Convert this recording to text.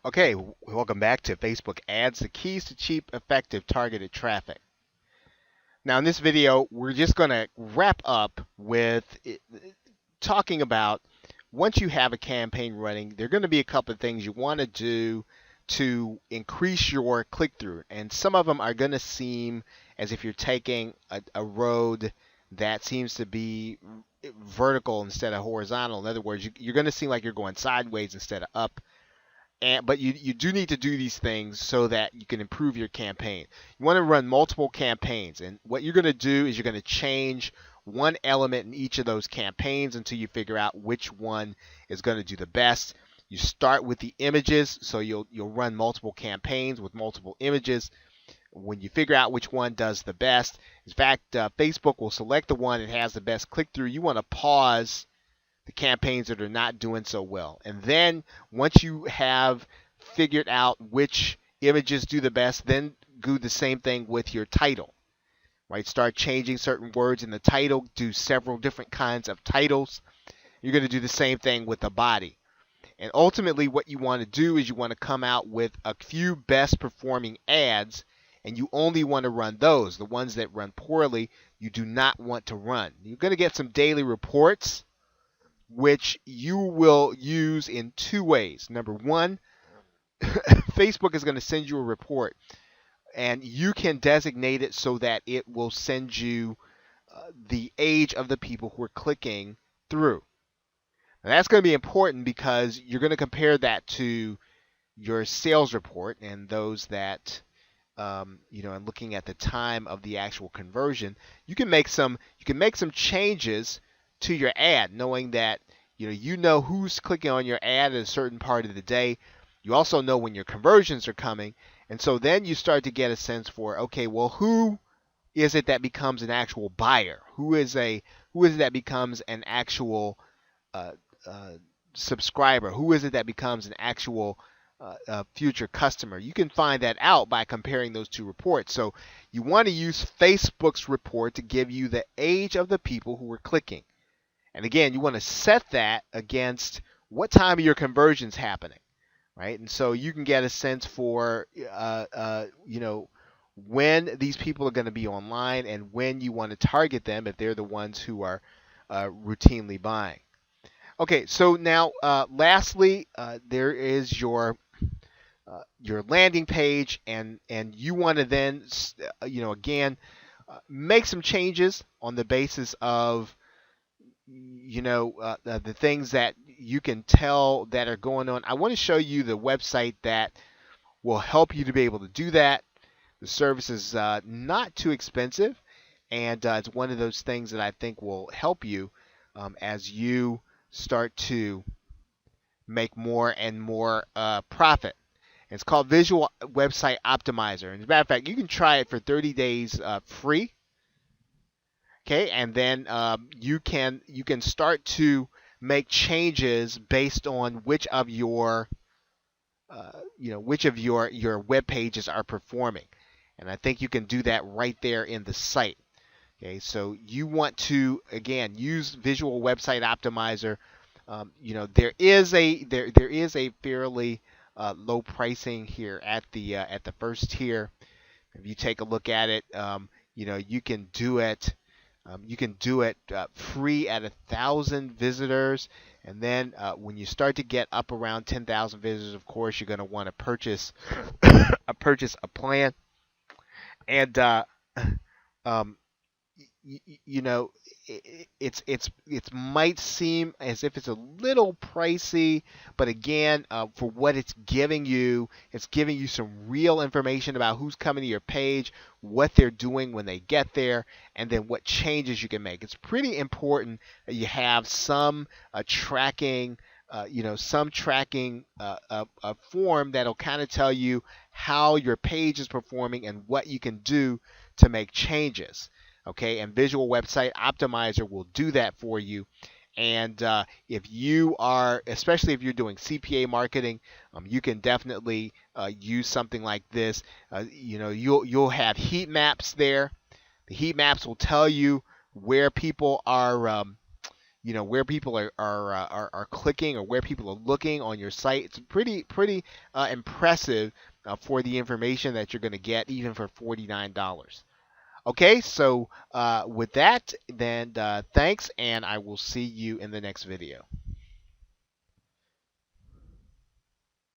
Okay, welcome back to Facebook Ads, the keys to cheap, effective, targeted traffic. Now, in this video, we're just going to wrap up with talking about once you have a campaign running, there are going to be a couple of things you want to do to increase your click through. And some of them are going to seem as if you're taking a road that seems to be vertical instead of horizontal. In other words, you're going to seem like you're going sideways instead of up. But you do need to do these things so that you can improve your campaign. You want to run multiple campaigns, and what you're going to do is you're going to change one element in each of those campaigns until you figure out which one is going to do the best. You start with the images, so you'll run multiple campaigns with multiple images. When you figure out which one does the best, in fact, Facebook will select the one that has the best click through. You want to pause the campaigns that are not doing so well. And then once you have figured out which images do the best, then do the same thing with your title. Right? Start changing certain words in the title, do several different kinds of titles. You're going to do the same thing with the body. And ultimately what you want to do is you want to come out with a few best performing ads, and you only want to run those. The ones that run poorly, you do not want to run. You're going to get some daily reports which you will use in two ways. Number one, Facebook is going to send you a report, and you can designate it so that it will send you the age of the people who are clicking through. Now, that's going to be important because you're going to compare that to your sales report and those that and looking at the time of the actual conversion. You can make some changes to your ad, knowing that you know who's clicking on your ad at a certain part of the day. You also know when your conversions are coming, and so then you start to get a sense for, okay, well, who is it that becomes an actual buyer? Who is it that becomes an actual uh, subscriber? Who is it that becomes an actual future customer? You can find that out by comparing those two reports. So you want to use Facebook's report to give you the age of the people who are clicking. And again, you want to set that against what time of your conversion's happening, right? And so you can get a sense for, when these people are going to be online and when you want to target them if they're the ones who are routinely buying. Okay, so now lastly, there is your landing page, and you want to then, again, make some changes on the basis of the things that you can tell that are going on. I want to show you the website that will help you to be able to do that. The service is not too expensive, and it's one of those things that I think will help you as you start to make more and more profit. It's called Visual Website Optimizer. And as a matter of fact, you can try it for 30 days free. Okay, and then you can start to make changes based on which of your your web pages are performing, and I think you can do that right there in the site. Okay, so you want to again use Visual Website Optimizer. There is a fairly low pricing here at the first tier. If you take a look at it, you can do it. Free at 1,000 visitors, and then when you start to get up around 10,000 visitors, of course, you're going to want to purchase a plan. And um, it might seem as if it's a little pricey, but again, for what it's giving you some real information about who's coming to your page, what they're doing when they get there, and then what changes you can make. It's pretty important that you have some tracking a form that'll kind of tell you how your page is performing and what you can do to make changes. Okay, and Visual Website Optimizer will do that for you. And if you are, especially if you're doing CPA marketing, you can definitely use something like this. You'll have heat maps there. The heat maps will tell you where people are where people are clicking or where people are looking on your site. It's pretty impressive for the information that you're going to get, even for $49. Okay, so with that, then thanks, and I will see you in the next video.